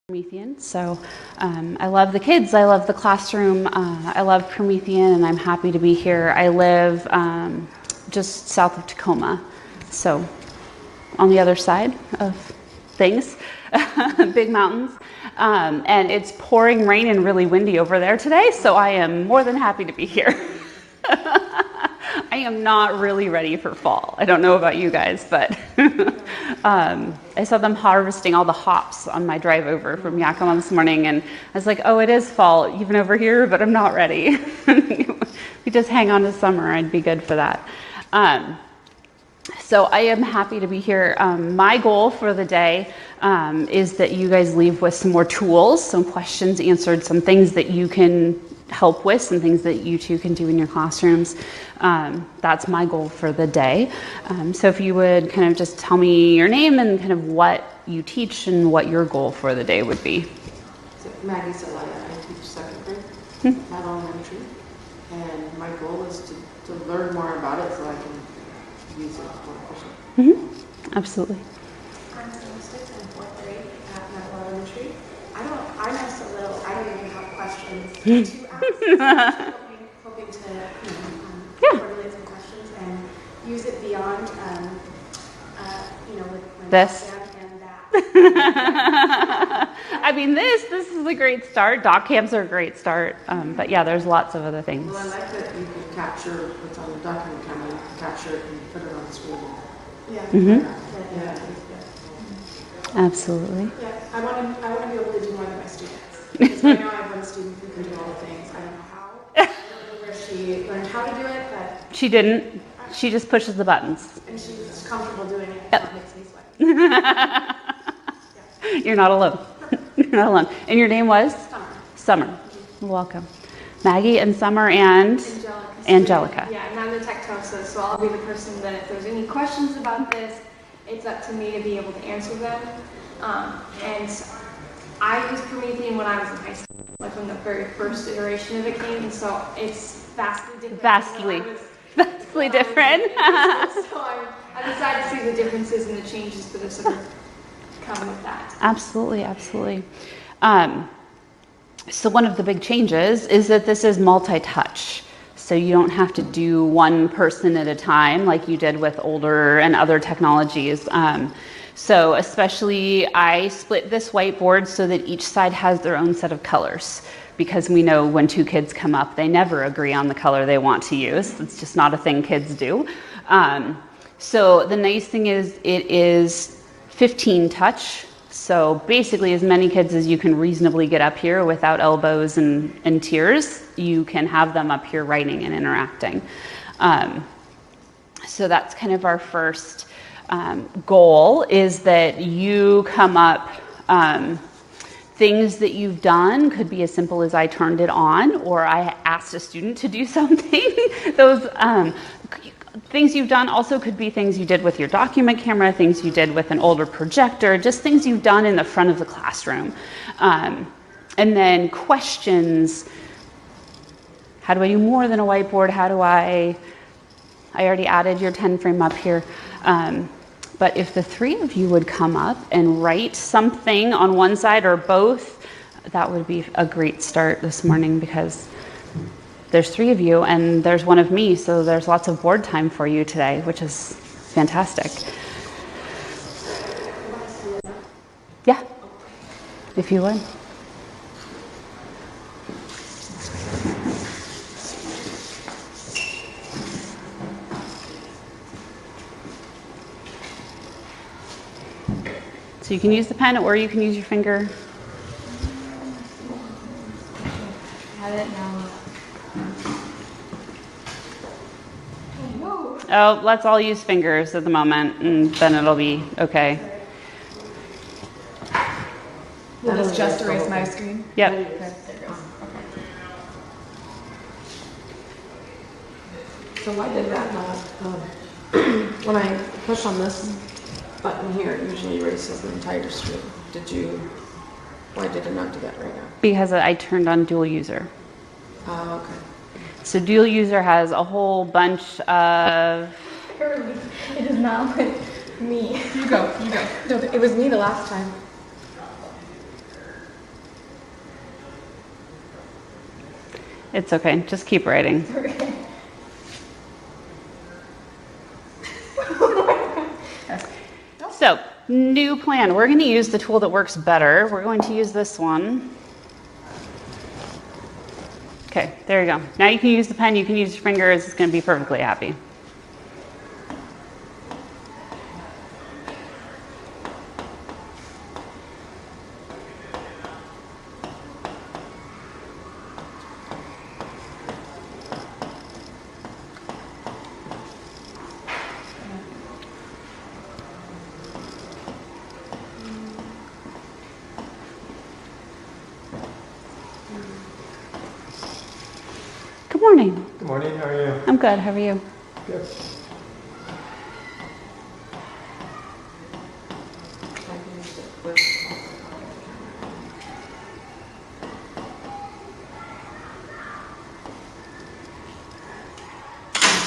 Promethean. So I love the kids, I love the classroom, I love Promethean, and I'm happy to be here. I live just south of Tacoma, so on the other side of things, big mountains, and it's pouring rain and really windy over there today, so I am more than happy to be here. I am not really ready for fall. I don't know about you guys, but I saw them harvesting all the hops on my drive over from Yakima this morning, and I was like, oh, it is fall even over here, but I'm not ready. We just hang on to summer. I'd be good for that. So I am happy to be here. My goal for the day is that you guys leave with some more tools, some questions answered, some things that you can help with, some things that you two can do in your classrooms. That's my goal for the day. So if you would kind of just tell me your name and kind of what you teach and what your goal for the day would be. So Maggie Celaya, I teach second grade at elementary, and my goal is to learn more about it so I can use it more efficiently. Absolutely. I'm Mystic in fourth grade at Metal Elementary. I know so little, I don't even have questions to ask. So hoping to formulate some questions and use it beyond, with my This. and that. I mean, this is a great start. Doc camps are a great start. But yeah, there's lots of other things. Well, I like that you can capture what's on the document camera, you can capture it and put it on the screen. Yeah. Yeah. Absolutely. Yeah, I want to be able to do more than my students. Because right now I have one student who can do all the things. I don't know how. I don't know where she learned how to do it, but She didn't. She just pushes the buttons. and she's comfortable doing it. Yep. That makes me sweat. You're not alone. You're not alone. And your name was? Summer. Summer. Welcome. Maggie and Summer and Angelica. Yeah, and I'm the tech-tosa, so I'll be the person that if there's any questions about this, it's up to me to be able to answer them. And I used Promethean when I was in high school, like when the very first iteration of it came, and so it's vastly different. Vastly different. So I decided to see the differences and the changes that have sort of come with that. Absolutely, absolutely. So one of the big changes is that this is multi-touch. So you don't have to do one person at a time like you did with older and other technologies. So especially I split this whiteboard so that each side has their own set of colors, because we know when two kids come up, they never agree on the color they want to use. It's just not a thing kids do. So the nice thing is it is 15 touch. So basically as many kids as you can reasonably get up here without elbows and tears, you can have them up here writing and interacting. So that's kind of our first goal, is that you come up, things that you've done could be as simple as I turned it on or I asked a student to do something. Those things you've done also could be things you did with your document camera, things you did with an older projector, just things you've done in the front of the classroom. And then questions. How do I do more than a whiteboard? How do I already added your 10 frame up here. But if the three of you would come up and write something on one side or both, that would be a great start this morning, because there's three of you and there's one of me, so there's lots of board time for you today, which is fantastic. Yeah, if you would. So you can use the pen or you can use your finger. Have it now. Oh, let's all use fingers at the moment, and then it'll be okay. Will this just erase my screen? Yep. Okay, there it goes. So why did that not, when I push on this button here, it usually erases the entire screen. Why did it not do that right now? Because I turned on dual user. Oh, okay. So dual user has a whole bunch of... It is not with me. You go. No, it was me the last time. It's okay. Just keep writing. So, new plan. We're going to use the tool that works better. We're going to use this one. Okay, there you go. Now you can use the pen, you can use your fingers. It's going to be perfectly happy. Good morning. Good morning, how are you? I'm good. How are you? Good. I can use it with.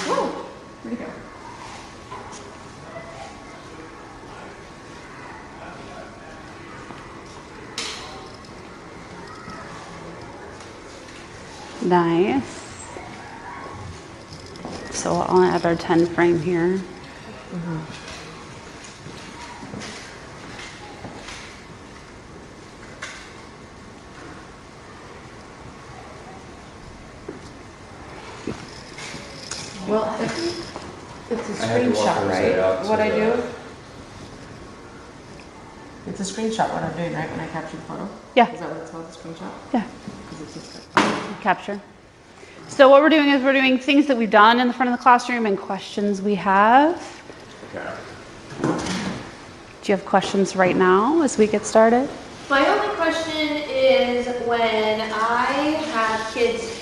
Whoa! Where'd he go? Nice. So I'll add our 10 frame here. Well, it's a I had to walk screenshot, those right? out What so I do? that- It's a screenshot what I'm doing, right, when I capture the photo? Yeah. Is that what it's called, the screenshot? Yeah, Because it's just capture. So what we're doing is we're doing things that we've done in the front of the classroom and questions we have. Okay. Do you have questions right now as we get started? My only question is when I have kids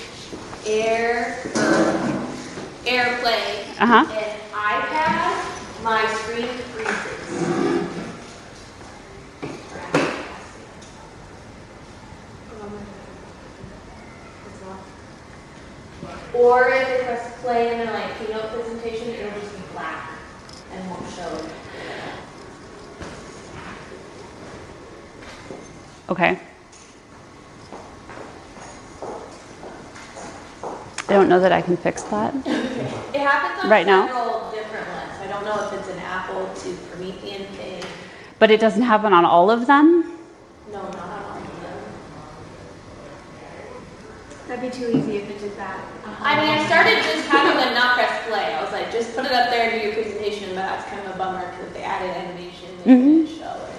airplay Uh-huh. an iPad, my screen freezes. Or if they press play in their like keynote presentation, it'll just be black and won't show. Okay. I don't know that I can fix that. It happens on Right now? several different ones. I don't know if it's an Apple to Promethean thing. But it doesn't happen on all of them? No, not on all of them. That'd be too easy if it did that. I mean, I started just having them not press play. I was like, just put it up there and do your presentation, but that's kind of a bummer because they added animation and didn't show it. And,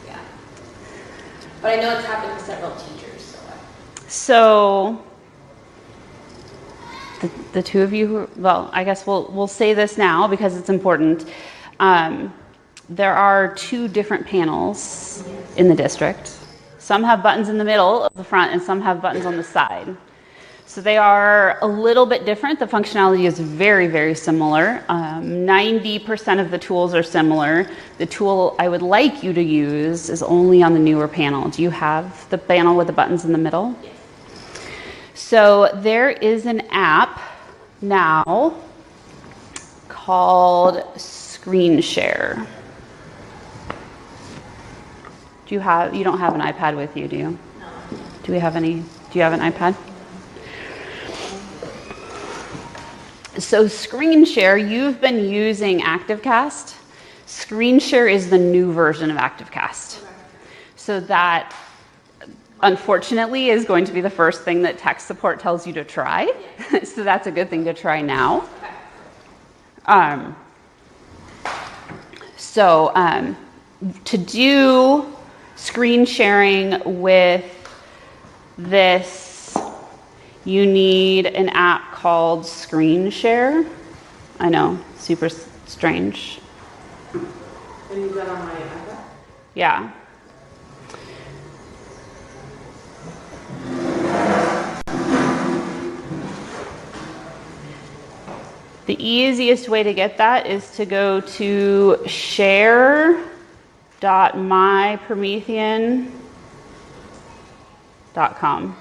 yeah. But I know it's happened to several teachers. So the two of you who, well, I guess we'll say this now because it's important. There are two different panels in the district. Some have buttons in the middle of the front and some have buttons on the side. So they are a little bit different. The functionality is very, very similar. 90% of the tools are similar. The tool I would like you to use is only on the newer panel. Do you have the panel with the buttons in the middle? Yes. So there is an app now called Screen Share. You don't have an iPad with you, do you? No. Do you have an iPad? So Screen Share, you've been using ActiveCast. Screen Share is the new version of ActiveCast. Okay. So that, unfortunately, is going to be the first thing that tech support tells you to try. Yeah. So that's a good thing to try now. Okay. To do screen sharing with this, you need an app called Screen Share. I know, super strange. I need that on my iPad. Yeah. The easiest way to get that is to go to share.mypromethean.com.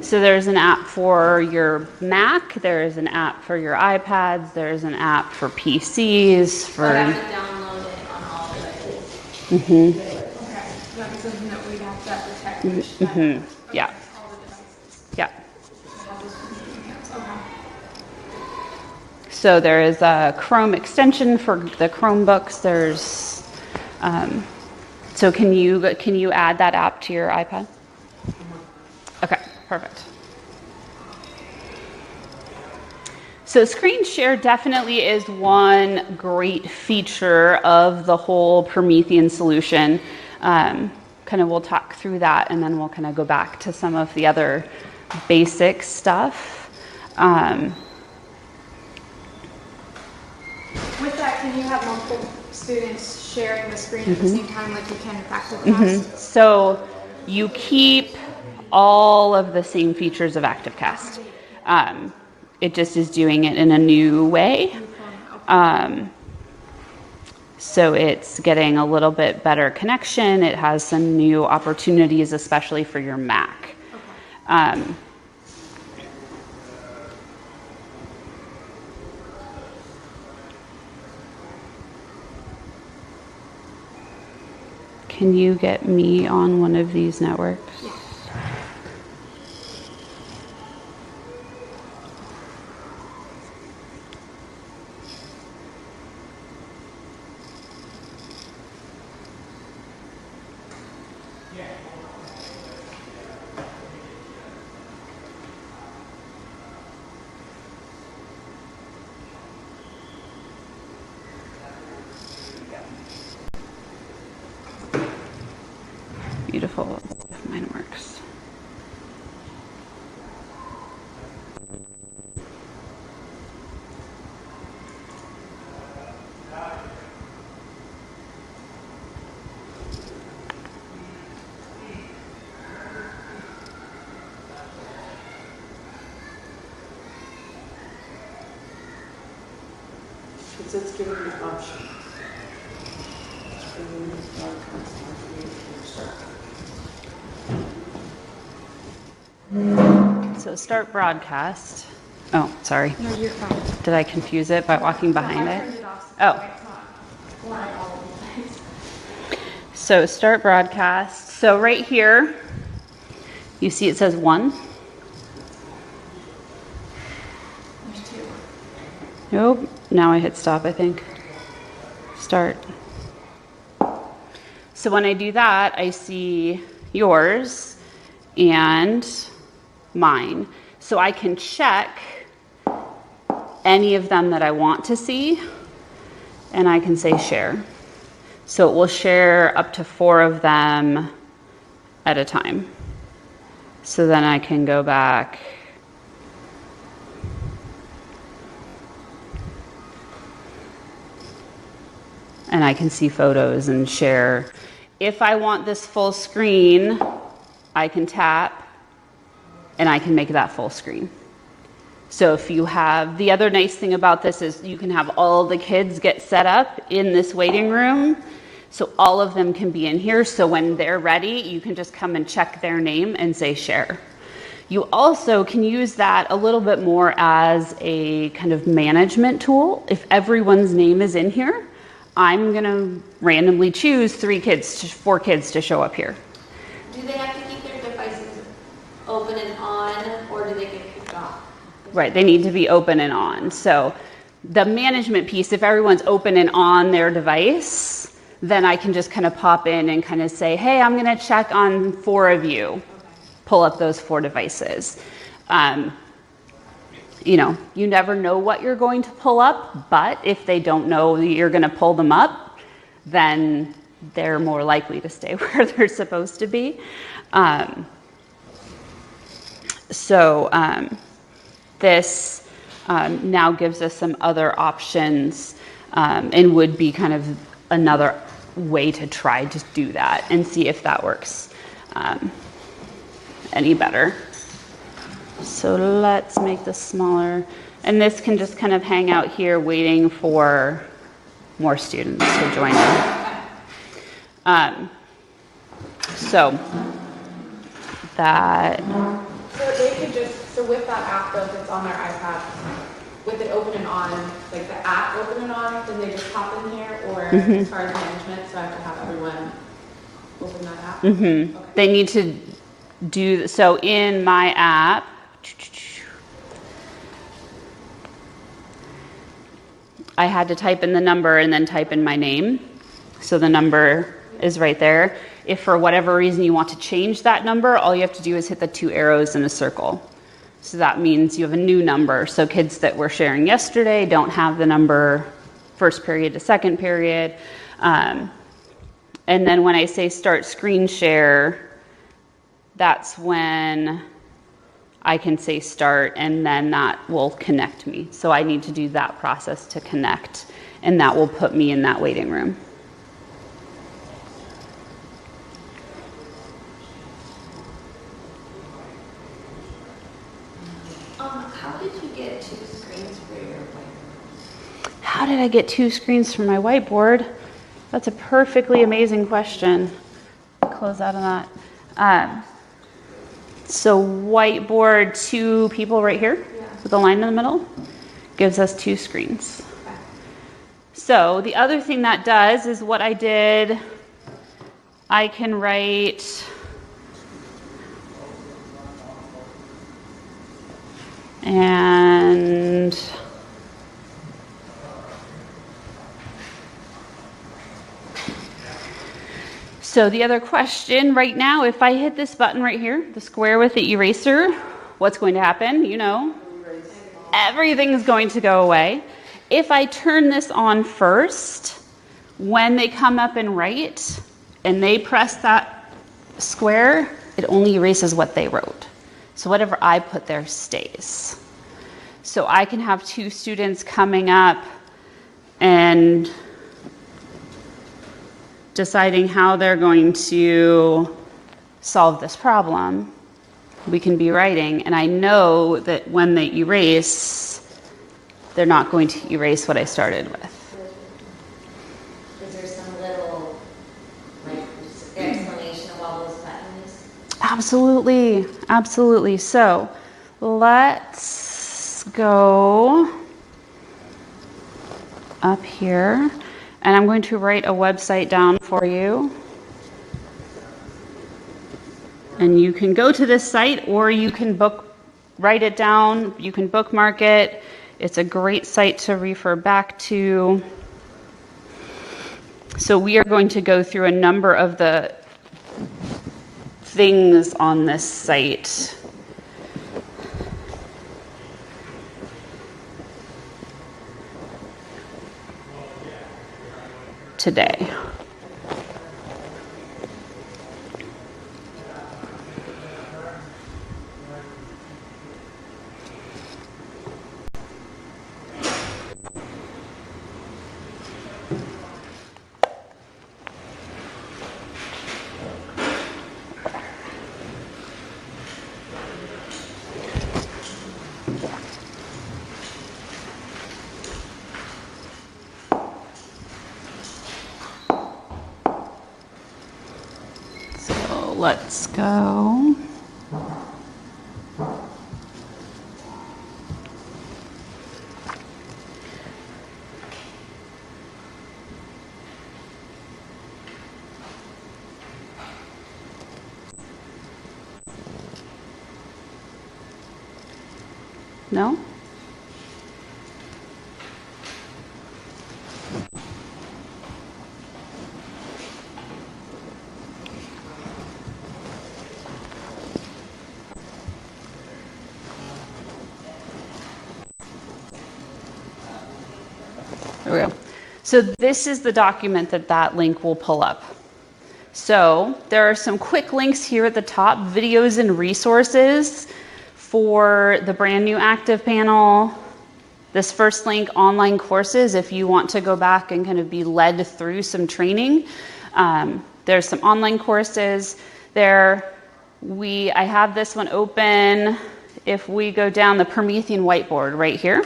So there's an app for your Mac, there's an app for your iPads, there's an app for PCs, So I have to download it on all devices. Okay, so that'd be something that we'd have to protect. Yeah. All the devices. Yeah. All those Promethean accounts. Okay. So there is a Chrome extension for the Chromebooks. There's, so can you add that app to your iPad? Okay, perfect. So screen share definitely is one great feature of the whole Promethean solution. Kind of we'll talk through that and then we'll kind of go back to some of the other basic stuff. With that, can you have multiple students sharing the screen at the same time like you can with ActiveCast? So you keep all of the same features of ActiveCast. It just is doing it in a new way. So it's getting a little bit better connection. It has some new opportunities, especially for your Mac. Can you get me on one of these networks? Beautiful. If mine works. It's giving you options. It's bringing you broadcast information. So start broadcast. Oh, sorry. No, you're fine. Did I confuse it by walking behind I it? turned it off, Oh. it's not flying all over the place. So start broadcast. So right here, you see it says 1. There's 2. Nope. Now I hit stop, I think. Start. So when I do that, I see yours and mine. So I can check any of them that I want to see, and I can say share. So it will share up to 4 of them at a time. So then I can go back and I can see photos and share. If I want this full screen, I can tap and I can make that full screen. So if you have, the other nice thing about this is you can have all the kids get set up in this waiting room. So all of them can be in here. So when they're ready, you can just come and check their name and say share. You also can use that a little bit more as a kind of management tool. If everyone's name is in here, I'm gonna randomly choose 4 kids to show up here. Do they have to keep their devices open and on, or do they get kicked off? Right, they need to be open and on. So the management piece, if everyone's open and on their device, then I can just kind of pop in and kind of say, hey, I'm gonna check on 4 of you. Okay. Pull up those 4 devices. You know, you never know what you're going to pull up, but if they don't know you're going to pull them up, then they're more likely to stay where they're supposed to be. This now gives us some other options and would be kind of another way to try to do that and see if that works any better. So let's make this smaller. And this can just kind of hang out here waiting for more students to join in. So that. So they could just, so with that app though, if it's on their iPad, with it open and on, like the app open and on, then they just pop in here, or Mhm. as far as management, so I have to have everyone open that app? Mm-hmm. Okay. They need to do, so in my app, I had to type in the number and then type in my name. So the number is right there. If for whatever reason you want to change that number, all you have to do is hit the 2 arrows in a circle. So that means you have a new number. So kids that were sharing yesterday don't have the number first period to second period. And then when I say start screen share, that's when I can say start, and then that will connect me. So I need to do that process to connect, and that will put me in that waiting room. How did you get 2 screens for your whiteboard? How did I get 2 screens for my whiteboard? That's a perfectly amazing question. Close out on that. So whiteboard, 2 people right here with a line in the middle gives us 2 screens. So the other thing that does is what I did, I can write and so the other question right now, if I hit this button right here, the square with the eraser, what's going to happen? You know, everything's going to go away. If I turn this on first, when they come up and write, and they press that square, it only erases what they wrote. So whatever I put there stays. So I can have 2 students coming up and deciding how they're going to solve this problem. We can be writing, and I know that when they erase, they're not going to erase what I started with. Is there some little explanation of all those buttons? Absolutely, absolutely. So let's go up here, and I'm going to write a website down for you. And you can go to this site, or you can write it down, you can bookmark it. It's a great site to refer back to. So we are going to go through a number of the things on this site. Today. Let's go. No? There we go. So this is the document that link will pull up. So there are some quick links here at the top, videos and resources for the brand new active panel. This first link, online courses, if you want to go back and kind of be led through some training. There's some online courses there. I have this one open. If we go down the Promethean whiteboard right here.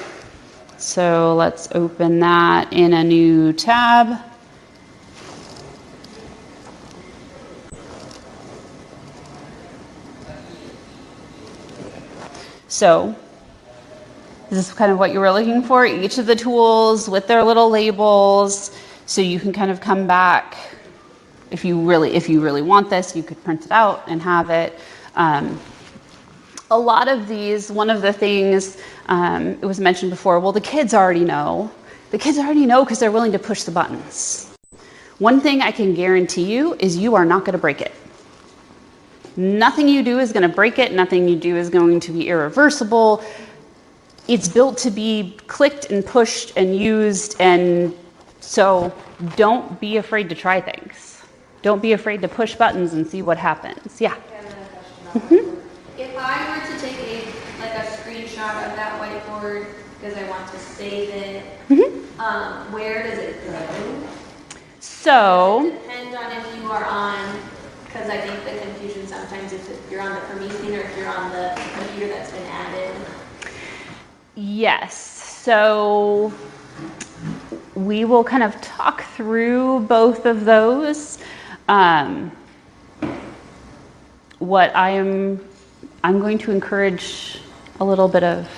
So let's open that in a new tab. So Is this kind of what you were looking for? Each of the tools with their little labels, so you can kind of come back. If you really want this, you could print it out and have it. A lot of these, one of the things, it was mentioned before, well, the kids already know. The kids already know because they're willing to push the buttons. One thing I can guarantee you is you are not going to break it. Nothing you do is going to break it. Nothing you do is going to be irreversible. It's built to be clicked and pushed and used, and so don't be afraid to try things. Don't be afraid to push buttons and see what happens. Yeah. If I were to take a screenshot of that whiteboard because I want to save it, where does it go? So Does it depend on if you are on, because I think the confusion sometimes is if you're on the Promethean or if you're on the computer that's been added. yes, so we will kind of talk through both of those. What I'm going to encourage a little bit of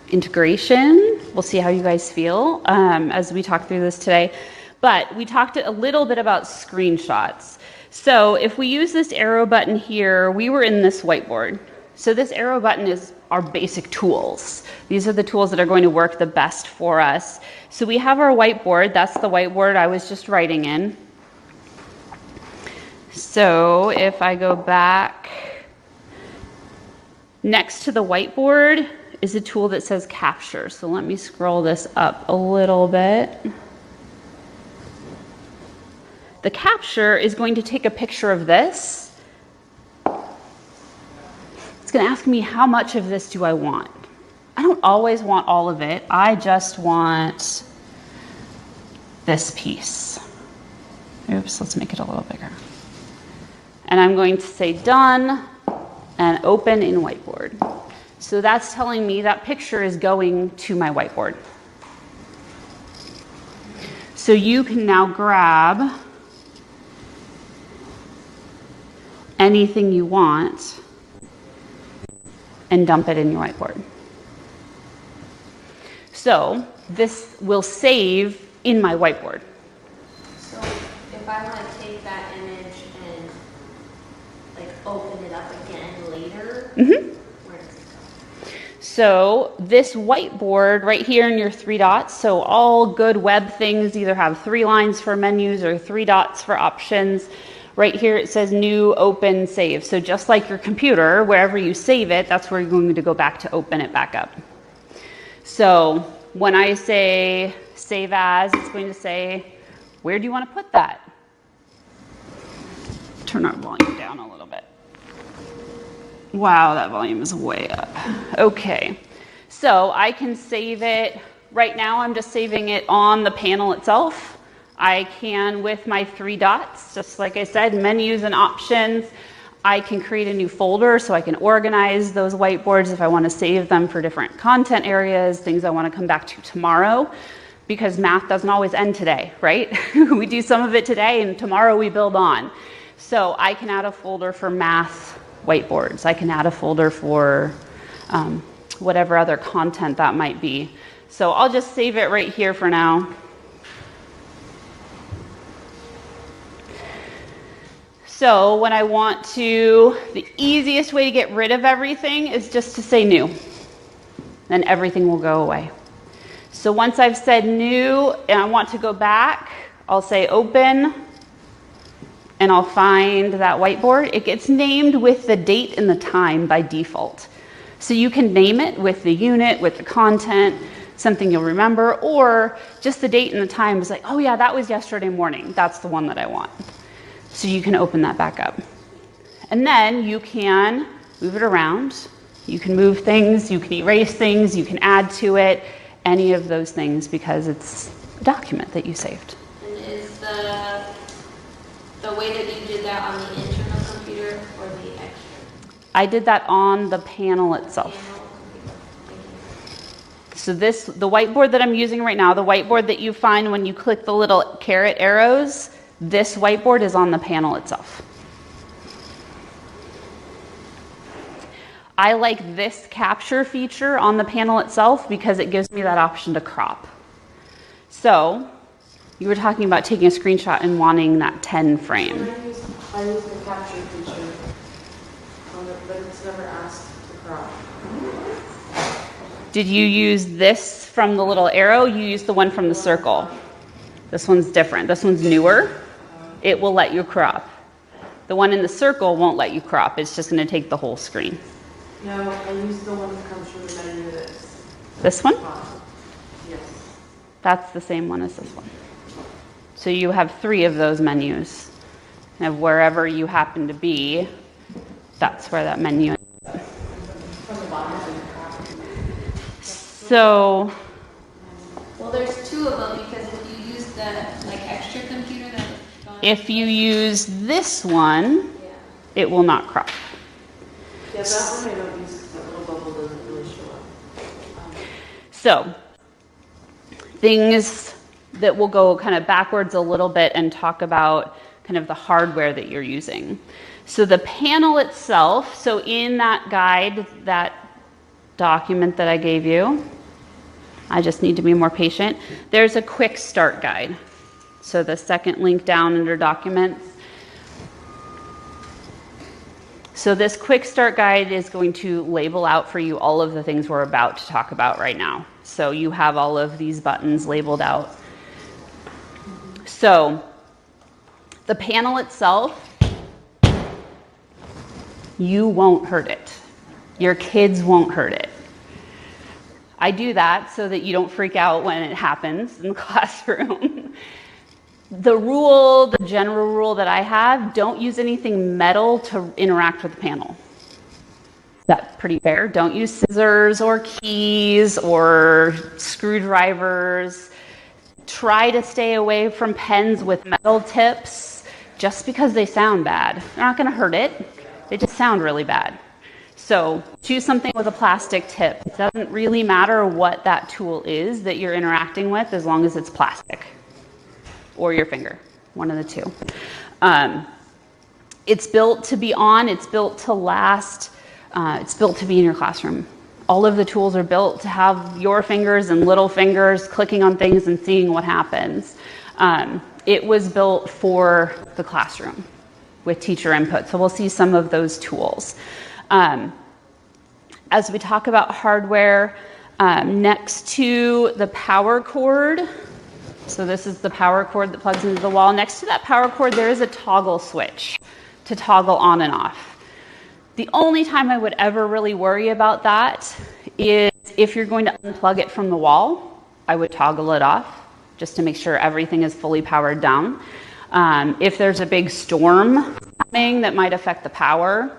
integration. We'll see how you guys feel as we talk through this today. But we talked a little bit about screenshots. So if we use this arrow button here, we were in this whiteboard. So this arrow button is our basic tools. These are the tools that are going to work the best for us. So we have our whiteboard. That's the whiteboard I was just writing in. So if I go back, next to the whiteboard is a tool that says capture. So let me scroll this up a little bit. The capture is going to take a picture of this. It's going to ask me how much of this do I want. I don't always want all of it. I just want this piece. Oops, let's make it a little bigger. And I'm going to say done and open in whiteboard. So that's telling me that picture is going to my whiteboard. So you can now grab anything you want and dump it in your whiteboard. So this will save in my whiteboard. So if I want to take that image and open it up again later, where does it go? So this whiteboard right here in your 3 dots, so all good web things either have 3 lines for menus or 3 dots for options. Right here it says new, open, save. So just like your computer, wherever you save it, that's where you're going to go back to open it back up. So when I say save as, it's going to say, where do you want to put that? Turn our volume down a little bit. Wow, that volume is way up. Okay, so I can save it. Right now I'm just saving it on the panel itself. I can, with my 3 dots, just like I said, menus and options, I can create a new folder so I can organize those whiteboards if I want to save them for different content areas, things I want to come back to tomorrow, because math doesn't always end today, right? We do some of it today and tomorrow we build on. So I can add a folder for math whiteboards. I can add a folder for whatever other content that might be. So I'll just save it right here for now. So when I want to, the easiest way to get rid of everything is just to say new. Then everything will go away. So once I've said new and I want to go back, I'll say open and I'll find that whiteboard. It gets named with the date and the time by default. So you can name it with the unit, with the content, something you'll remember, or just the date and the time is like, oh yeah, that was yesterday morning. That's the one that I want. So you can open that back up. And then you can move it around. You can move things, you can erase things, you can add to it, any of those things, because it's a document that you saved. And is the way that you did that on the internal computer or the extra? I did that on the panel itself. So the whiteboard that I'm using right now, the whiteboard that you find when you click the little caret arrows, this whiteboard is on the panel itself. I like this capture feature on the panel itself because it gives me that option to crop. So you were talking about taking a screenshot and wanting that 10 frame. I use the capture feature, but it's never asked to crop. Did you use this from the little arrow? You used the one from the circle. This one's different. This one's newer. It will let you crop. The one in the circle won't let you crop. It's just going to take the whole screen. No, I use the one that comes from the menu that's This one? yes. That's the same one as this one. So you have 3 of those menus. And wherever you happen to be, that's where that menu is. So, Well, there's 2 of them because if you use the like extra computer that was gone. if you use this one, it will not crop. Yeah, that one I don't use because that little bubble doesn't really show up. So, things that will go kind of backwards a little bit and talk about kind of the hardware that you're using. So the panel itself, so in that guide, that document that I gave you, I just need to be more patient, there's a quick start guide. So the second link down under documents. So this quick start guide is going to label out for you all of the things we're about to talk about right now. So you have all of these buttons labeled out. So the panel itself, you won't hurt it. Your kids won't hurt it. I do that so that you don't freak out when it happens in the classroom. The general rule that I have, don't use anything metal to interact with the panel. That's pretty fair. Don't use scissors or keys or screwdrivers. Try to stay away from pens with metal tips just because they sound bad. They're not going to hurt it. They just sound really bad. So choose something with a plastic tip. It doesn't really matter what that tool is that you're interacting with as long as it's plastic or your finger, one of the two. It's built to be on. It's built to last. It's built to be in your classroom. All of the tools are built to have your fingers and little fingers clicking on things and seeing what happens. It was built for the classroom with teacher input. So we'll see some of those tools. As we talk about hardware, next to the power cord, so this is the power cord that plugs into the wall. Next to that power cord, there is a toggle switch to toggle on and off. The only time I would ever really worry about that is if you're going to unplug it from the wall, I would toggle it off just to make sure everything is fully powered down. If there's a big storm coming that might affect the power,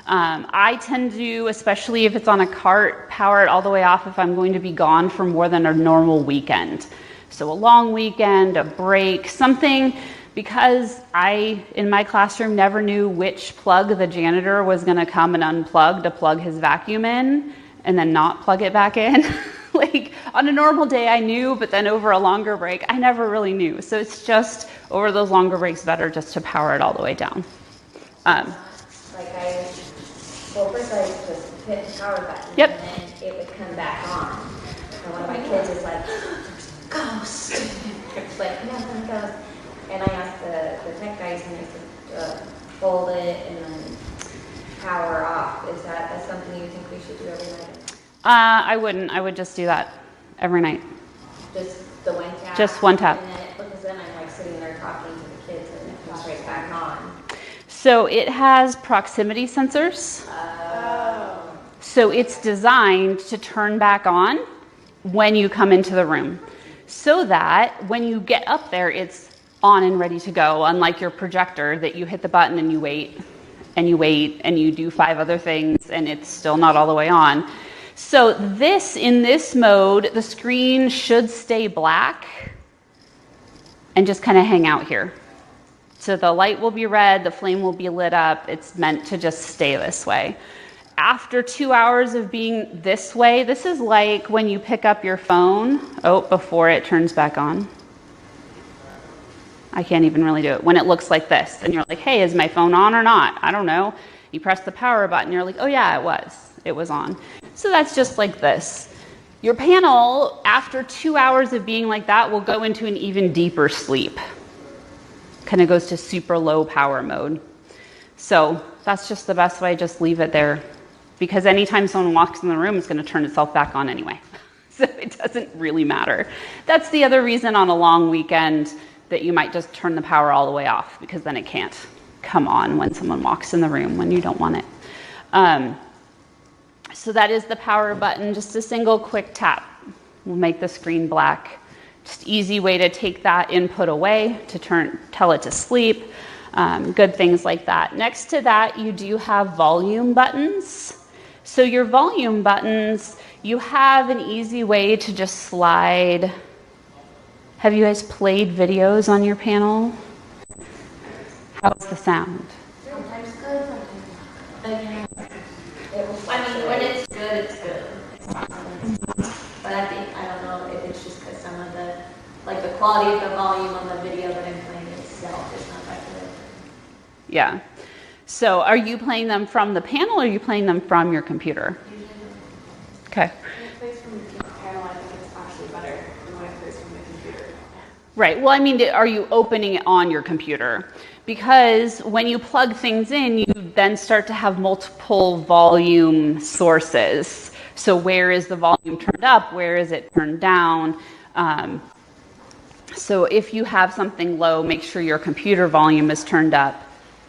I tend to, especially if it's on a cart, power it all the way off if I'm going to be gone for more than a normal weekend. So a long weekend, a break, something, because I, in my classroom, never knew which plug the janitor was going to come and unplug to plug his vacuum in and then not plug it back in. Like on a normal day I knew, but then over a longer break, I never really knew. So it's just over those longer breaks better just to power it all the way down. First I used to hit the power button, Yep. and then it would come back on. And one of my kids is like, there's a ghost. It's like, nothing goes. And I asked the tech guys, and they said, fold it and then power off. Is that something you think we should do every night? I wouldn't. I would just do that every night. Just the one tap? Just one tap. And then because then I'm like sitting there talking to the kids, and it comes right back on. So it has proximity sensors. So it's designed to turn back on when you come into the room so that when you get up there, it's on and ready to go, unlike your projector that you hit the button and you wait and you wait and you do 5 other things and it's still not all the way on. So in this mode, the screen should stay black and just kind of hang out here. So the light will be red, the flame will be lit up. It's meant to just stay this way. After 2 hours of being this way, this is like when you pick up your phone, before it turns back on. I can't even really do it. When it looks like this, and you're like, hey, is my phone on or not? I don't know. You press the power button, you're like, oh yeah, it was. it was on. So that's just like this. Your panel, after 2 hours of being like that, will go into an even deeper sleep. Kind of goes to super low power mode. So that's just the best way, just leave it there. Because anytime someone walks in the room, it's going to turn itself back on anyway. So it doesn't really matter. That's the other reason on a long weekend that you might just turn the power all the way off, because then it can't come on when someone walks in the room when you don't want it. So that is the power button. Just a single quick tap will make the screen black. Just easy way to take that input away, to tell it to sleep. Good things like that. Next to that, you do have volume buttons. So your volume buttons, you have an easy way to just slide. Have you guys played videos on your panel? How's the sound? Sometimes good, sometimes not. I mean, when it's good, it's good. But I think, I don't know if it's just because some of the, like the quality of the volume on the video that I'm playing itself is not that good. Yeah. So are you playing them from the panel or are you playing them from your computer? Okay. When it plays from the panel, I think it's actually better than when it plays from the computer. Right. Well, I mean, are you opening it on your computer? Because when you plug things in, you then start to have multiple volume sources. So where is the volume turned up? Where is it turned down? So if you have something low, make sure your computer volume is turned up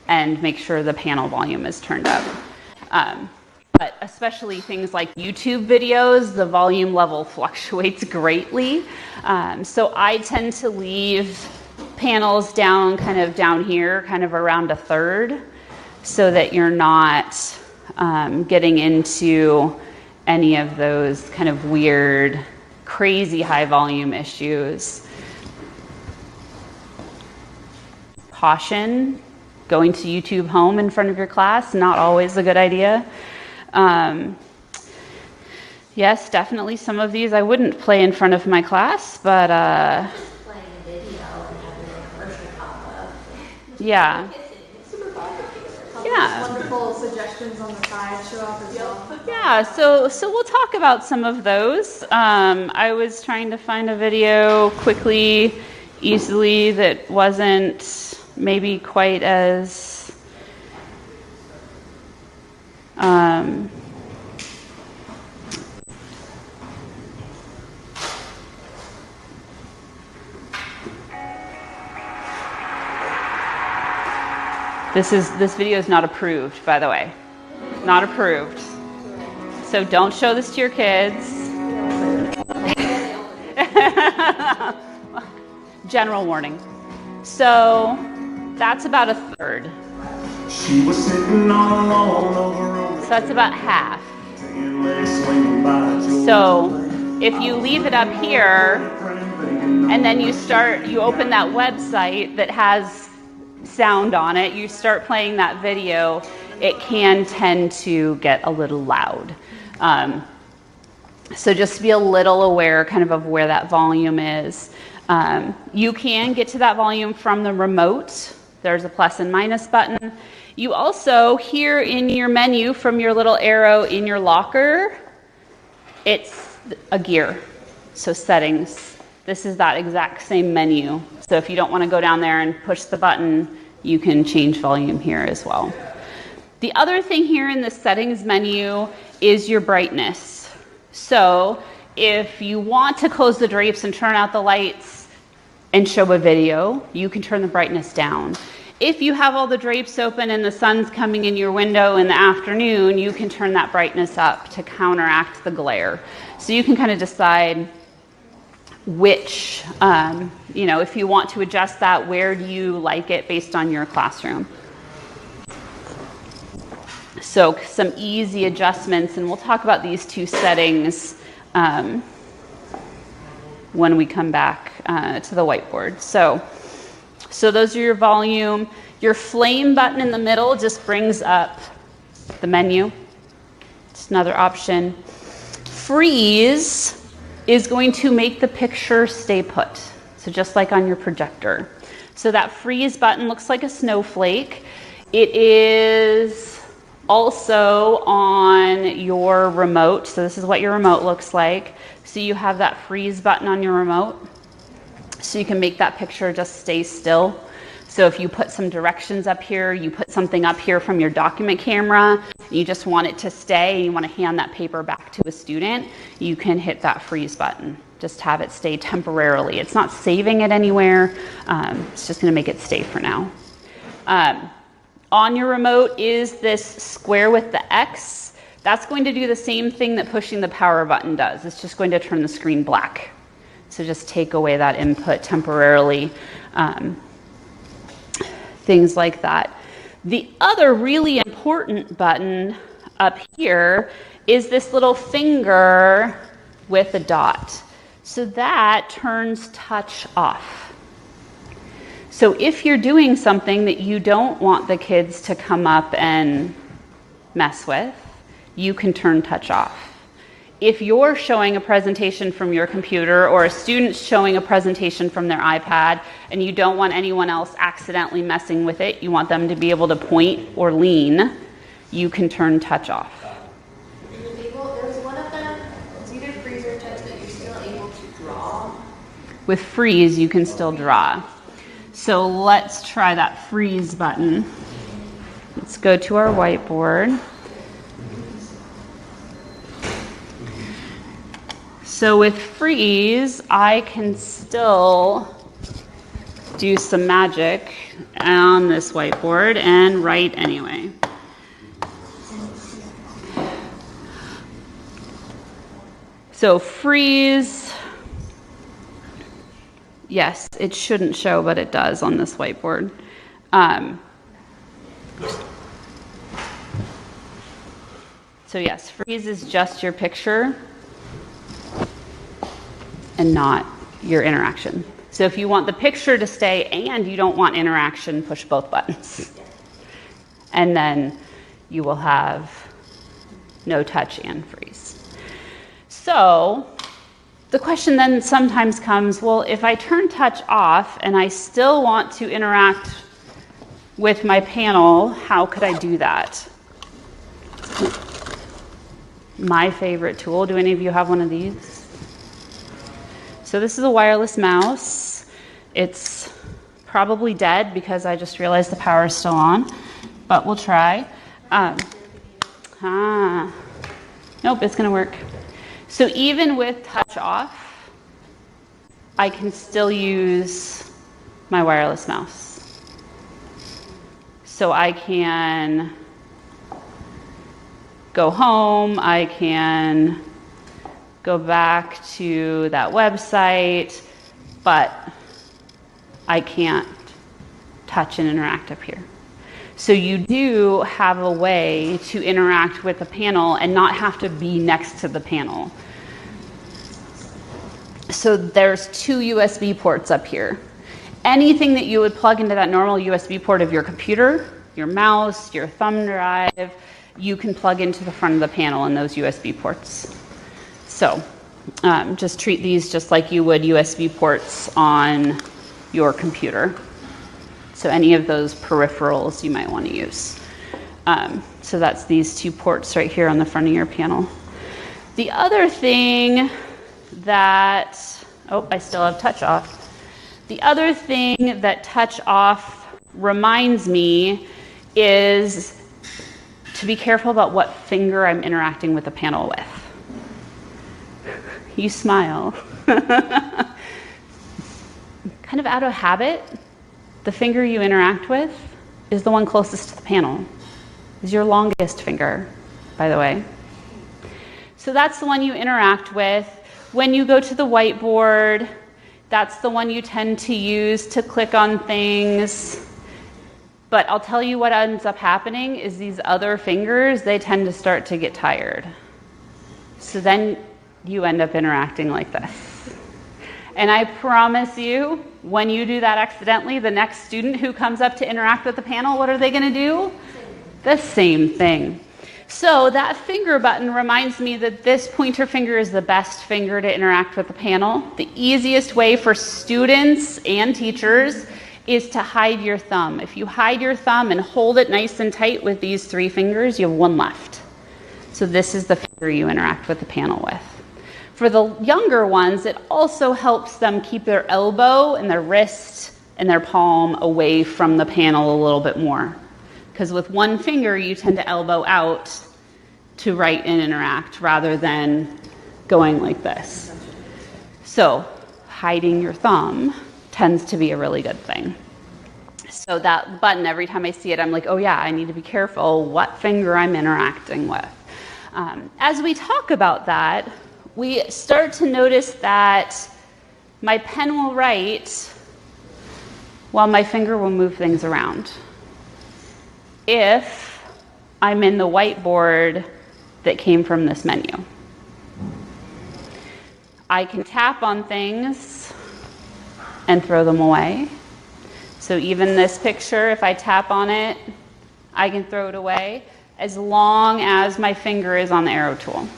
and make sure the panel volume is turned up. But especially things like YouTube videos, the volume level fluctuates greatly. So I tend to leave panels down, kind of down here, kind of around a third, so that you're not getting into any of those kind of weird, crazy high volume issues. Caution, going to YouTube Home in front of your class, not always a good idea. Yes, definitely some of these I wouldn't play in front of my class, but Playing a video and having a commercial pop up. yeah. Yeah. Wonderful suggestions on the side show up as well. Yeah, so we'll talk about some of those. I was trying to find a video quickly, easily, that wasn't maybe quite as this video is not approved, by the way. Not approved. So don't show this to your kids. General warning. So that's about a third. She was sitting all alone over a road. So that's about half. So if you leave it up here and then you open that website that has sound on it, you start playing that video, it can tend to get a little loud. So just be a little aware kind of where that volume is. You can get to that volume from the remote. There's a plus and minus button. You also, here in your menu from your little arrow in your locker, it's a gear. So settings. This is that exact same menu. So if you don't want to go down there and push the button, you can change volume here as well. The other thing here in the settings menu is your brightness. So if you want to close the drapes and turn out the lights and show a video, you can turn the brightness down. If you have all the drapes open and the sun's coming in your window in the afternoon, you can turn that brightness up to counteract the glare. So you can kind of decide which, if you want to adjust that, where do you like it based on your classroom. So some easy adjustments, and we'll talk about these two settings when we come back to the whiteboard. So those are your volume. Your flame button in the middle just brings up the menu. It's another option. Freeze is going to make the picture stay put. So just like on your projector. So that freeze button looks like a snowflake. It is Also on your remote, so this is what your remote looks like. So you have that freeze button on your remote, so you can make that picture just stay still. So if you put some directions up here, you put something up here from your document camera, you just want it to stay, you want to hand that paper back to a student, you can hit that freeze button. Just have it stay temporarily. It's not saving it anywhere. It's just going to make it stay for now. On your remote is this square with the X. That's going to do the same thing that pushing the power button does. It's just going to turn the screen black. So just take away that input temporarily. Things like that. The other really important button up here is this little finger with a dot. So that turns touch off. So if you're doing something that you don't want the kids to come up and mess with, you can turn touch off. If you're showing a presentation from your computer or a student's showing a presentation from their iPad and you don't want anyone else accidentally messing with it, you want them to be able to point or lean, you can turn touch off. There's one of them, it's either freeze or touch, that you're still able to draw. With freeze, you can still draw. So let's try that freeze button. Let's go to our whiteboard. So with freeze, I can still do some magic on this whiteboard and write anyway. So freeze, yes, it shouldn't show, but it does on this whiteboard. So yes, freeze is just your picture and not your interaction. So if you want the picture to stay and you don't want interaction, push both buttons. And then you will have no touch and freeze. So the question then sometimes comes, well, if I turn touch off and I still want to interact with my panel, how could I do that? My favorite tool, do any of you have one of these? So this is a wireless mouse. It's probably dead because I just realized the power is still on, but we'll try. Nope, it's gonna work. So even with touch off, I can still use my wireless mouse. So I can go home, I can go back to that website, but I can't touch and interact up here. So you do have a way to interact with the panel and not have to be next to the panel. So there's 2 USB ports up here. Anything that you would plug into that normal USB port of your computer, your mouse, your thumb drive, you can plug into the front of the panel in those USB ports. So just treat these just like you would USB ports on your computer. So any of those peripherals you might want to use. So that's these 2 ports right here on the front of your panel. The other thing that, I still have touch off. The other thing that touch off reminds me is to be careful about what finger I'm interacting with the panel with. You smile. Kind of out of habit, the finger you interact with is the one closest to the panel. Is your longest finger, by the way. So that's the one you interact with. When you go to the whiteboard, that's the one you tend to use to click on things. But I'll tell you what ends up happening is these other fingers, they tend to start to get tired. So then you end up interacting like this. And I promise you, when you do that accidentally, the next student who comes up to interact with the panel, what are they going to do? The same thing. So that finger button reminds me that this pointer finger is the best finger to interact with the panel. The easiest way for students and teachers is to hide your thumb. If you hide your thumb and hold it nice and tight with these 3 fingers, you have 1 left. So this is the finger you interact with the panel with. For the younger ones, it also helps them keep their elbow and their wrist and their palm away from the panel a little bit more. Because with 1 finger, you tend to elbow out to write and interact rather than going like this. So hiding your thumb tends to be a really good thing. So that button, every time I see it, I'm like, oh yeah, I need to be careful what finger I'm interacting with. As we talk about that, we start to notice that my pen will write while my finger will move things around. If I'm in the whiteboard that came from this menu. I can tap on things and throw them away. So even this picture, if I tap on it, I can throw it away as long as my finger is on the arrow tool.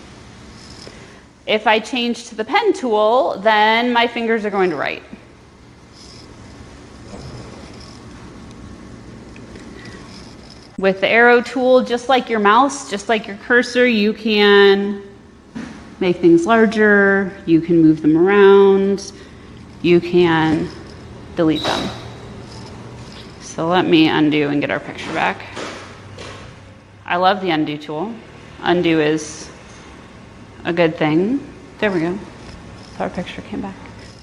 If I change to the pen tool, then my fingers are going to write. With the arrow tool, just like your mouse, just like your cursor, you can make things larger, you can move them around, you can delete them. So let me undo and get our picture back. I love the undo tool. Undo is a good thing. There we go. So our picture came back.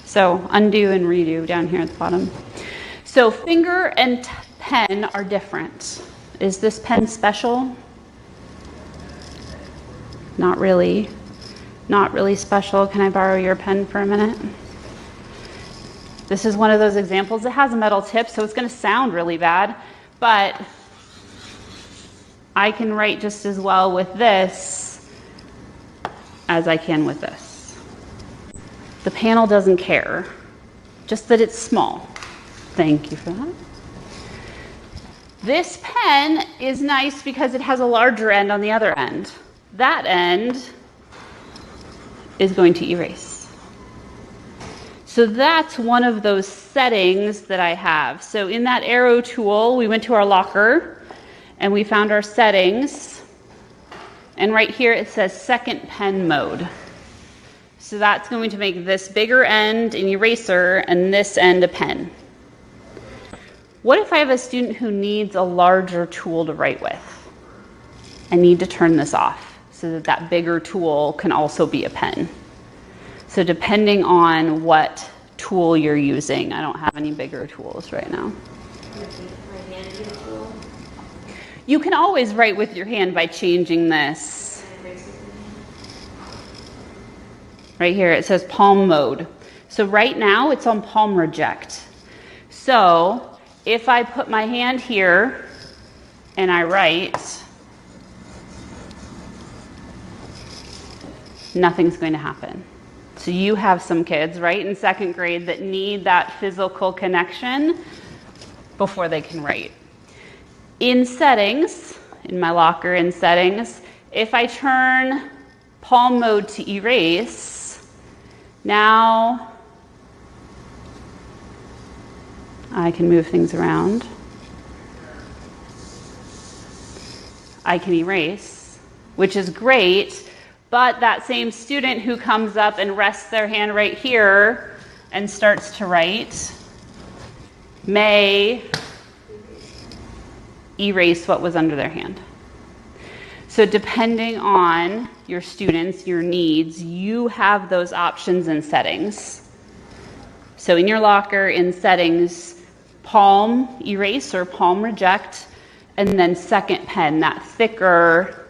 So undo and redo down here at the bottom. So finger and pen are different. Is this pen special? Not really. Not really special. Can I borrow your pen for a minute? This is one of those examples. It has a metal tip, so it's going to sound really bad, but I can write just as well with this as I can with this. The panel doesn't care, just that it's small. Thank you for that. This pen is nice because it has a larger end on the other end. That end is going to erase. So that's one of those settings that I have. So in that arrow tool, we went to our locker and we found our settings. And right here it says second pen mode. So that's going to make this bigger end an eraser and this end a pen. What if I have a student who needs a larger tool to write with? I need to turn this off so that that bigger tool can also be a pen. So depending on what tool you're using, I don't have any bigger tools right now. You can always write with your hand by changing this. Right here it says palm mode. So right now it's on palm reject. So if I put my hand here and I write, nothing's going to happen. So you have some kids, right, in second grade that need that physical connection before they can write. In settings, in my locker in settings, if I turn palm mode to erase, now I can move things around. I can erase, which is great, but that same student who comes up and rests their hand right here and starts to write may erase what was under their hand. So depending on your students, your needs, you have those options in settings. So in your locker, in settings, palm erase or palm reject, and then second pen, that thicker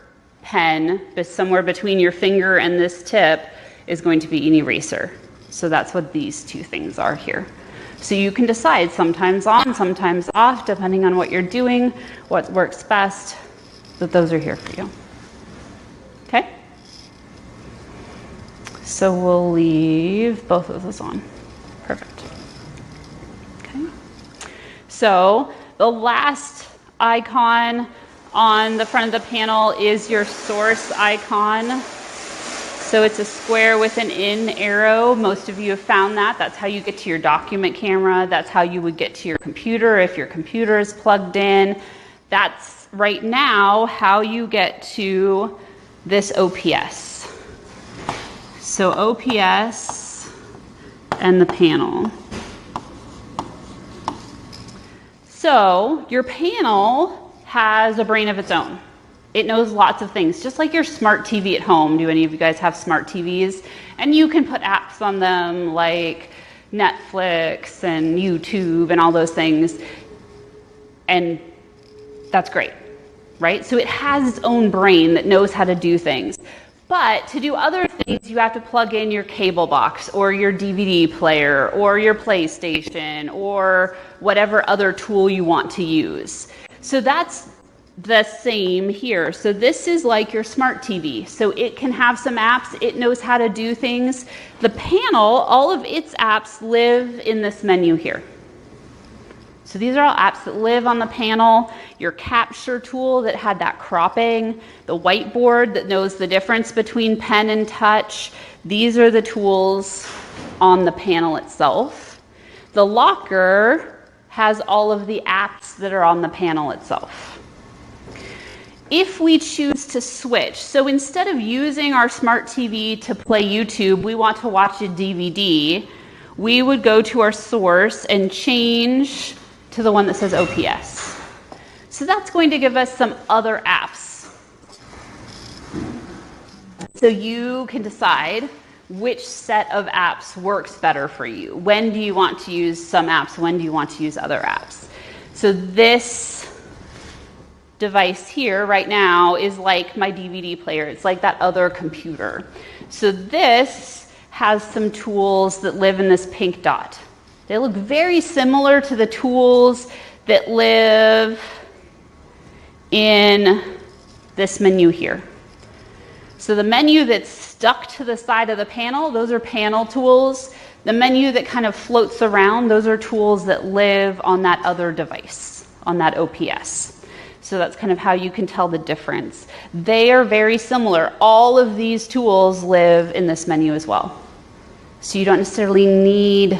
pen, but somewhere between your finger and this tip is going to be an eraser. So that's what these two things are here. So you can decide sometimes on, sometimes off, depending on what you're doing, what works best, that those are here for you. Okay? So we'll leave both of those on. Perfect. Okay. So the last icon on the front of the panel is your source icon. So it's a square with an in arrow. Most of you have found that. That's how you get to your document camera. That's how you would get to your computer if your computer is plugged in. That's right now how you get to this OPS. So OPS and the panel. So your panel has a brain of its own. It knows lots of things, just like your smart TV at home. Do any of you guys have smart TVs? And you can put apps on them like Netflix and YouTube and all those things. And that's great, right? So it has its own brain that knows how to do things. But to do other things, you have to plug in your cable box or your DVD player or your PlayStation or whatever other tool you want to use. So that's the same here. So this is like your smart TV. So it can have some apps. It knows how to do things. The panel, all of its apps live in this menu here. So these are all apps that live on the panel. Your capture tool that had that cropping, the whiteboard that knows the difference between pen and touch. These are the tools on the panel itself. The locker has all of the apps that are on the panel itself. If we choose to switch, so instead of using our smart TV to play YouTube, we want to watch a DVD, we would go to our source and change to the one that says OPS. So that's going to give us some other apps. So you can decide which set of apps works better for you. When do you want to use some apps? When do you want to use other apps? So this device here right now is like my DVD player. It's like that other computer. So this has some tools that live in this pink dot. They look very similar to the tools that live in this menu here. So the menu that's stuck to the side of the panel, those are panel tools. The menu that kind of floats around, those are tools that live on that other device, on that OPS. So that's kind of how you can tell the difference. They are very similar. All of these tools live in this menu as well. So you don't necessarily need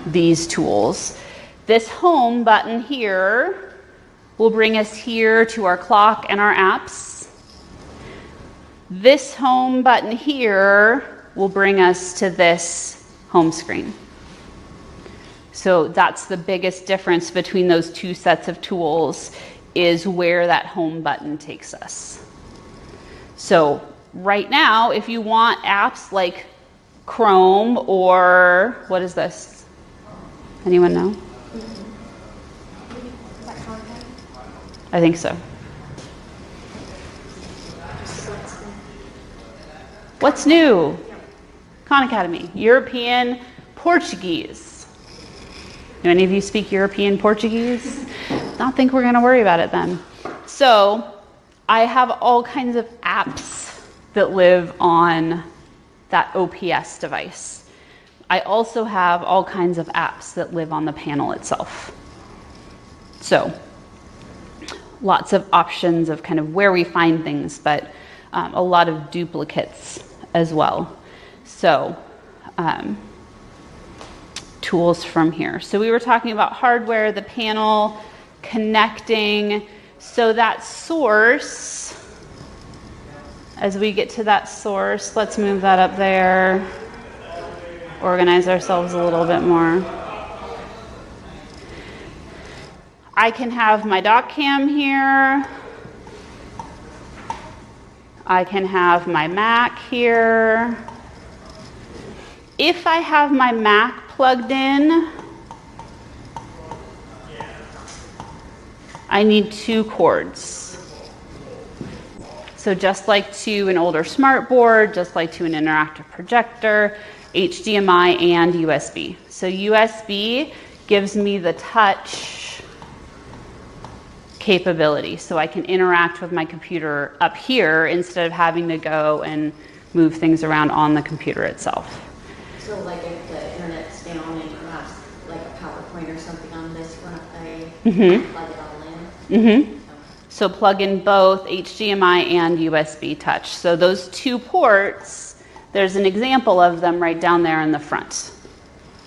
these tools. This home button here will bring us here to our clock and our apps. This home button here will bring us to this home screen. So that's the biggest difference between those two sets of tools, is where that home button takes us. So right now, if you want apps like Chrome or what is this? Anyone know? I think so. What's new? Khan Academy, European Portuguese. Do any of you speak European Portuguese? Don't think we're going to worry about it then. So I have all kinds of apps that live on that OPS device. I also have all kinds of apps that live on the panel itself. So lots of options of kind of where we find things, but a lot of duplicates as well. So tools from here. So we were talking about hardware, the panel, connecting. So that source, as we get to that source, let's move that up there, organize ourselves a little bit more. I can have my doc cam here. I can have my Mac here. If I have my Mac plugged in, I need 2 cords. So just like to an older smart board, just like to an interactive projector, HDMI and USB. So USB gives me the touch capability, so I can interact with my computer up here instead of having to go and move things around on the computer itself. So like if the internet's down and you have like a PowerPoint or something on this one, if I plug it all in? So plug in both HDMI and USB touch. So those 2 ports There's an example of them right down there in the front.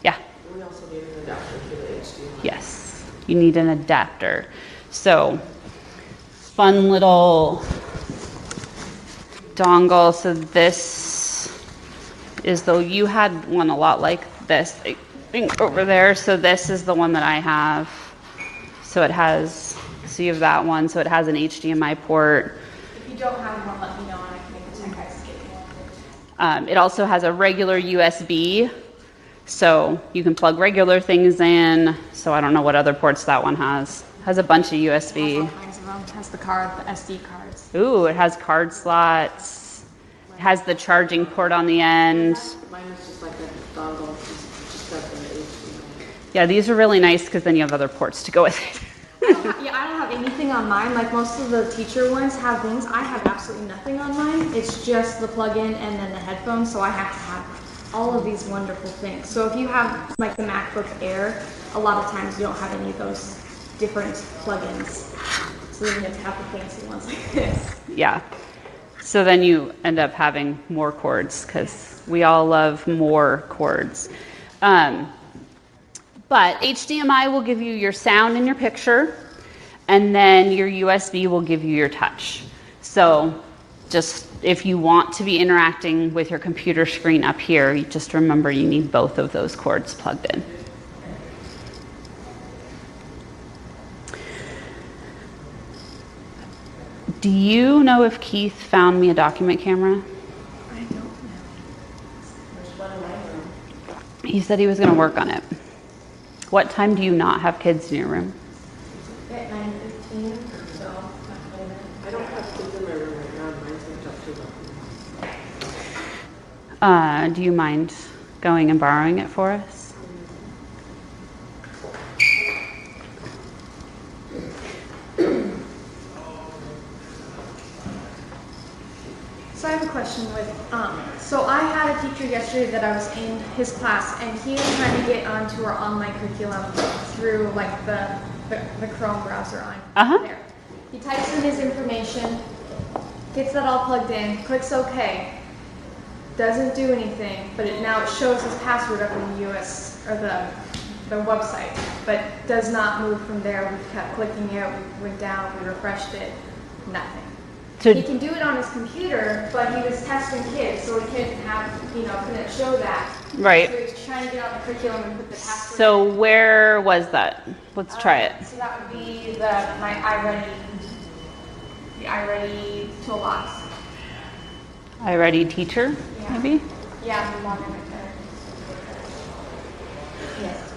Yeah? We also need an adapter for the HDMI. Yes, you need an adapter. So, fun little dongle. So this is you had one a lot like this, I think, over there. So this is the one that I have. So it has, so you have that one. So it has an HDMI port. If you don't have one, let me know and I can make the tech guys get you one. It also has a regular USB. So you can plug regular things in. So I don't know what other ports that one has. Has a bunch of USB. All kinds of them. It has the SD cards. Ooh, it has card slots. It has the charging port on the end. Mine is just like a dongle, just got the HDMI. Yeah, these are really nice because then you have other ports to go with it. Yeah, I don't have anything on mine. Like most of the teacher ones have things. I have absolutely nothing on mine. It's just the plug-in and then the headphones. So I have to have all of these wonderful things. So if you have like the MacBook Air, a lot of times you don't have any of those different plugins. So then you have to have the fancy ones like this. Yeah. So then you end up having more cords because we all love more cords. But HDMI will give you your sound and your picture, and then your USB will give you your touch. So just if you want to be interacting with your computer screen up here, you just remember you need both of those cords plugged in. Do you know if Keith found me a document camera? I don't know. He said he was going to work on it. What time do you not have kids in your room? At 9:15, so I don't have kids in my room right now. Mine's hooked up to the Do you mind going and borrowing it for us? So I have a question with, so I had a teacher yesterday that I was in his class, and he was trying to get onto our online curriculum through like the Chrome browser on there. He types in his information, gets that all plugged in, clicks OK, doesn't do anything, but now it shows his password up in the US or the website, but does not move from there. We kept clicking it, we went down, we refreshed it, nothing. He can do it on his computer, but he was testing kids, so he couldn't couldn't show that. Right. So he was trying to get on the curriculum and put the password So in. where was that? Let's try it. So that would be my iReady toolbox. iReady teacher, Yeah. maybe? Yeah, I'm logging it there. Yes.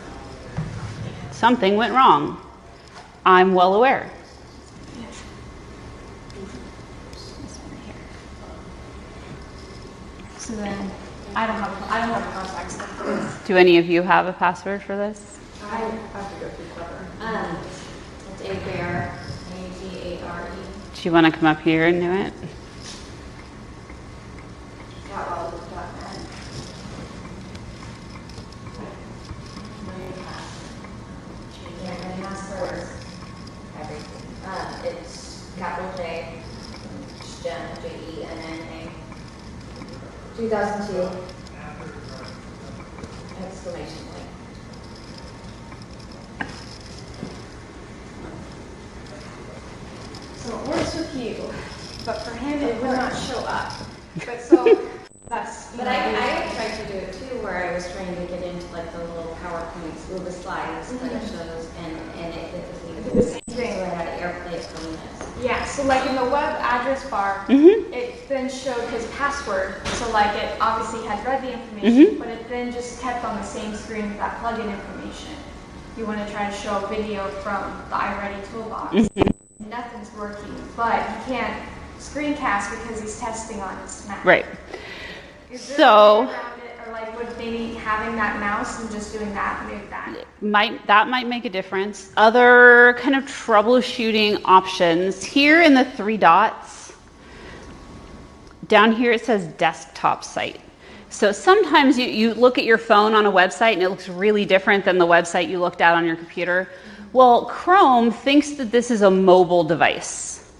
Something went wrong. I'm well aware. So then I don't have a contact for this. Do any of you have a password for this? I have to go through Clever. It's Agare, A-G-A-R-E. Do you want to come up here and do it? Yeah, my password, everything. It's capital J, Jen, J-E-N-N-A, 2002, exclamation point. So it works with you, but for him it would not show up. But so that's. But I tried to do it too, where I was trying to get into like the little PowerPoints with the slides that it shows, and it did the same thing. So I had to airplay it from this. Yeah, so like in the web address bar, it then showed his password. So like it obviously had read the information, but it then just kept on the same screen with that plugin information. You want to try to show a video from the iReady toolbox. Nothing's working, but he can't screencast because he's testing on his Mac. Right. Is there So- a way around it, or like would maybe having that mouse and just doing that make that? That might make a difference. Other kind of troubleshooting options. Here in the 3 dots, down here it says desktop site. So sometimes you look at your phone on a website and it looks really different than the website you looked at on your computer. Well, Chrome thinks that this is a mobile device.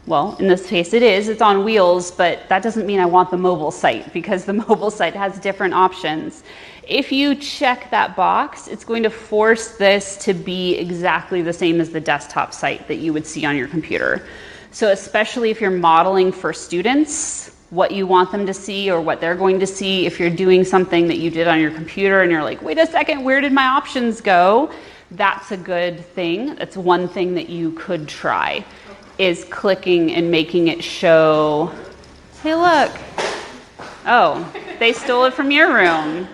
Well, in this case it is, it's on wheels, but that doesn't mean I want the mobile site because the mobile site has different options. If you check that box, it's going to force this to be exactly the same as the desktop site that you would see on your computer. So especially if you're modeling for students, what you want them to see or what they're going to see, if you're doing something that you did on your computer and you're like, wait a second, where did my options go? That's a good thing. That's one thing that you could try, is clicking and making it show, hey look, oh, they stole it from your room.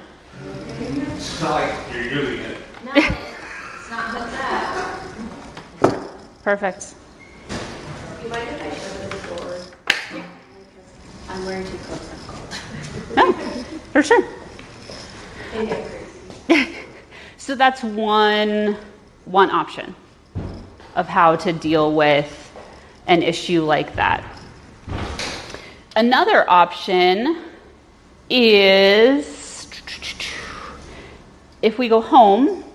It's not like you're using it. No, it's not like that. Perfect. You mind if I show you the door? Yeah. I'm wearing too close, I'm cold. No, for sure. Maybe I'm crazy. So that's one option of how to deal with an issue like that. Another option is, if we go home,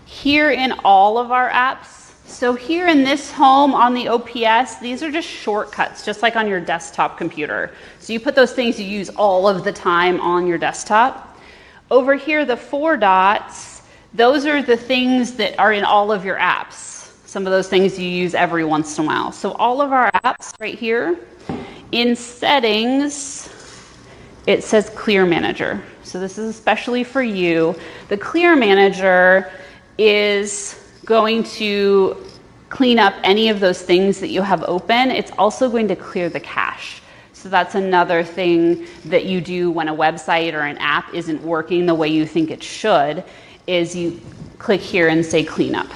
here in all of our apps, so here in this home on the OPS, these are just shortcuts, just like on your desktop computer. So you put those things you use all of the time on your desktop. Over here, the 4 dots, those are the things that are in all of your apps. Some of those things you use every once in a while. So all of our apps right here, in settings, it says Clear Manager. So this is especially for you. The Clear Manager is going to clean up any of those things that you have open. It's also going to clear the cache. So that's another thing that you do when a website or an app isn't working the way you think it should, is you click here and say cleanup.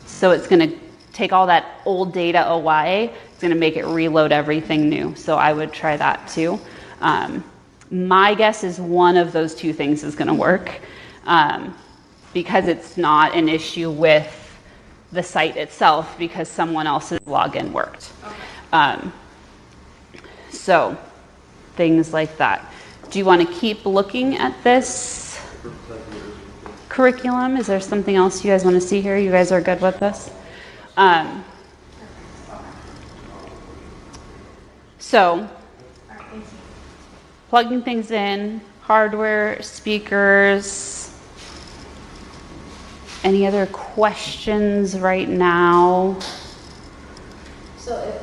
So it's going to take all that old data away. It's going to make it reload everything new. So I would try that too. My guess is one of those two things is going to work because it's not an issue with the site itself because someone else's login worked. So things like that. Do you want to keep looking at this curriculum? Is there something else you guys want to see here? You guys are good with this? So plugging things in, hardware, speakers. Any other questions right now? So if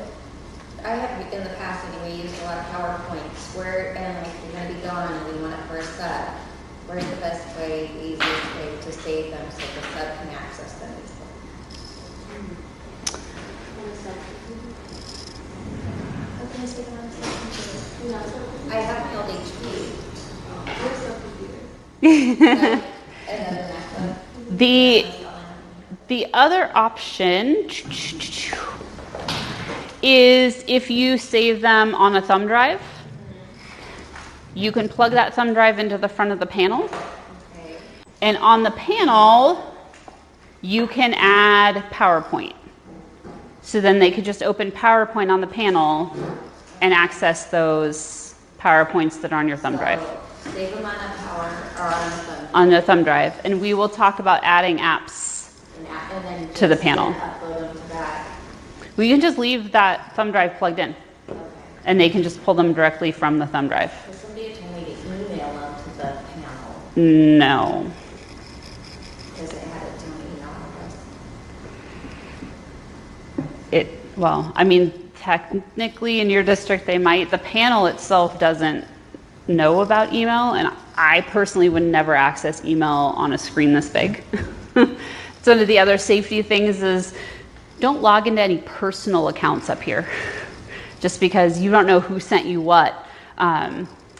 I have in the past anyway used a lot of PowerPoints where and like you're gonna be gone and we want it for a sub. Where's the best way, the easiest way to save them so the sub can access them? Okay, stick it on the sub. I have an old HP. And then the MacBook. The other option is if you save them on a thumb drive, you can plug that thumb drive into the front of the panel. Okay. And on the panel, you can add PowerPoint. So then they could just open PowerPoint on the panel and access those PowerPoints that are on your thumb drive. Save them on a power or on a thumb. On the thumb drive. And we will talk about adding apps And then to the panel. Upload them to that. We can just leave that thumb drive plugged in. Okay. And they can just pull them directly from the thumb drive. So somebody told me to email them to the panel No. because they had it to me email address. Well, I mean, technically in your district they might. The panel itself doesn't know about email, and I personally would never access email on a screen this big. So one of the other safety things is don't log into any personal accounts up here just because you don't know who sent you what.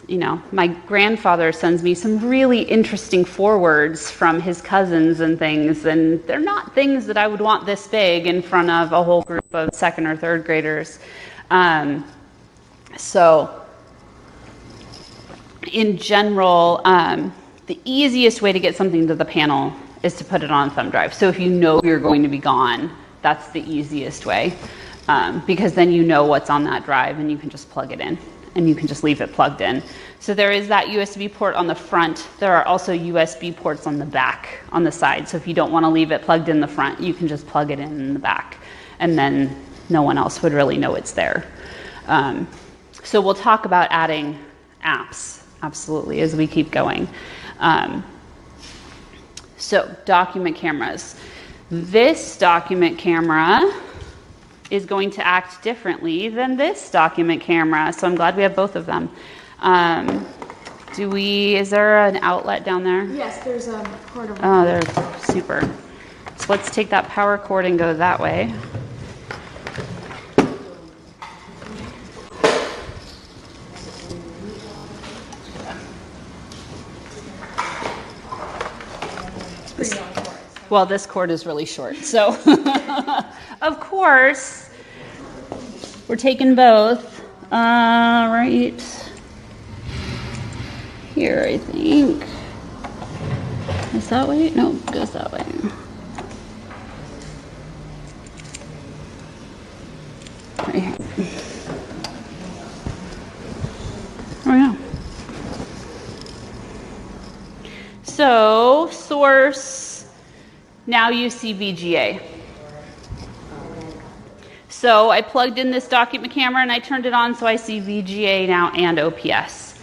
You know, my grandfather sends me some really interesting forwards from his cousins and things, and they're not things that I would want this big in front of a whole group of second or third graders. So in general, the easiest way to get something to the panel is to put it on a thumb drive. So if you know you're going to be gone, that's the easiest way, because then you know what's on that drive and you can just plug it in and you can just leave it plugged in. So there is that USB port on the front. There are also USB ports on the back, on the side. So if you don't want to leave it plugged in the front, you can just plug it in the back and then no one else would really know it's there. So we'll talk about adding apps, absolutely, as we keep going. So document cameras. This document camera is going to act differently than this document camera. So I'm glad we have both of them. Is there an outlet down there? Yes, there's a cord over Oh, they're super. So let's take that power cord and go that way. Well, this cord is really short, so of course we're taking both right here, I think. Is that way? No, it goes that way. Right here. There we go. So, source, now you see VGA. So I plugged in this document camera and I turned it on, so I see VGA now and OPS.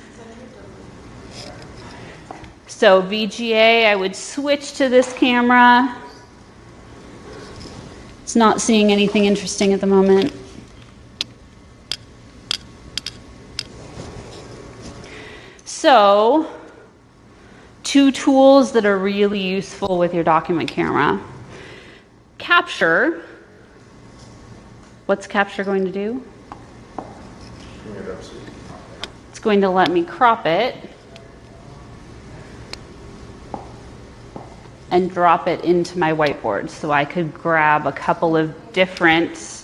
So VGA, I would switch to this camera. It's not seeing anything interesting at the moment. So, two tools that are really useful with your document camera. Capture. What's Capture going to do? It's going to let me crop it and drop it into my whiteboard. So I could grab a couple of different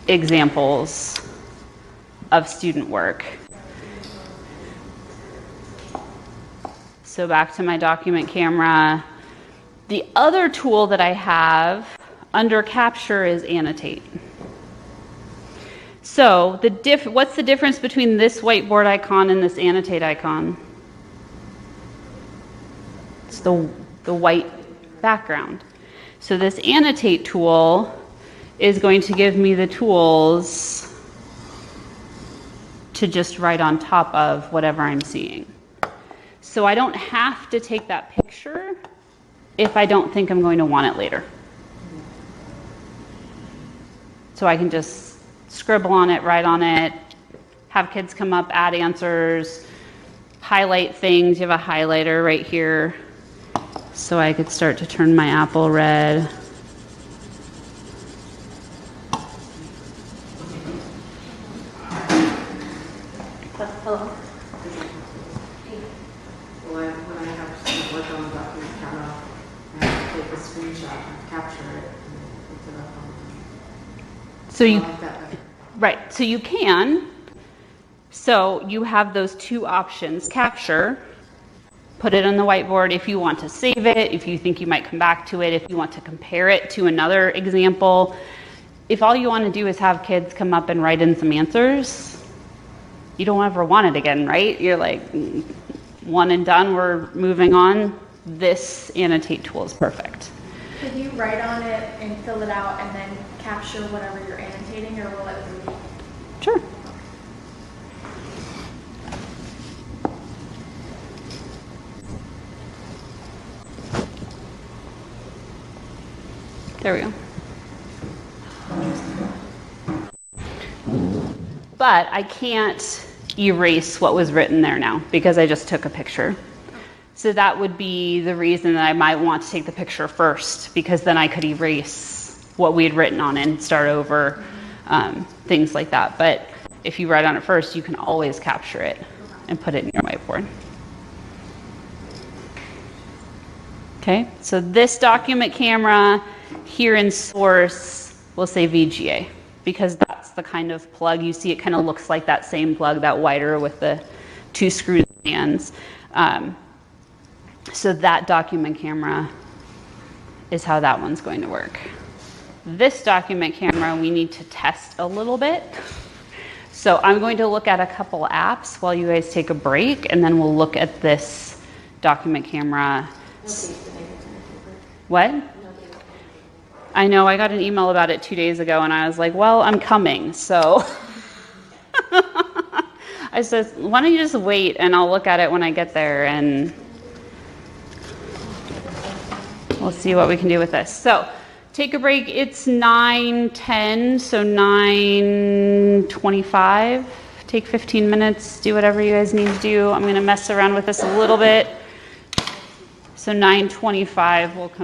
examples of student work. So back to my document camera. The other tool that I have under Capture is Annotate. So what's the difference between this whiteboard icon and this Annotate icon? It's the white background. So this Annotate tool is going to give me the tools to just write on top of whatever I'm seeing. So I don't have to take that picture if I don't think I'm going to want it later. So I can just scribble on it, write on it, have kids come up, add answers, highlight things. You have a highlighter right here. So I could start to turn my apple red. Hello? When I have to work on a document camera, I have to take a screenshot and capture it and put it up on. So you, I like that better. right, so you can. So you have those two options. Capture, put it on the whiteboard if you want to save it, if you think you might come back to it, if you want to compare it to another example. If all you want to do is have kids come up and write in some answers, you don't ever want it again, right? You're like, one and done, we're moving on. This Annotate tool is perfect. Could you write on it and fill it out and then capture whatever you're annotating, or will it repeat? Sure. There we go. But I can't erase what was written there now because I just took a picture. So that would be the reason that I might want to take the picture first, because then I could erase what we had written on it and start over, things like that. But if you write on it first, you can always capture it and put it in your whiteboard. Okay, so this document camera here in source will say VGA, because that's the kind of plug you see. It kind of looks like that same plug, that wider with the two screw hands. So that document camera is how that one's going to work. This document camera, we need to test a little bit. So I'm going to look at a couple apps while you guys take a break, and then we'll look at this document camera. What? I know, I got an email about it 2 days ago, and I was like, well, I'm coming, so. I said, why don't you just wait, and I'll look at it when I get there, and we'll see what we can do with this. So, take a break. It's 9:10, so 9:25. Take 15 minutes, do whatever you guys need to do. I'm going to mess around with this a little bit. So 9:25 will come.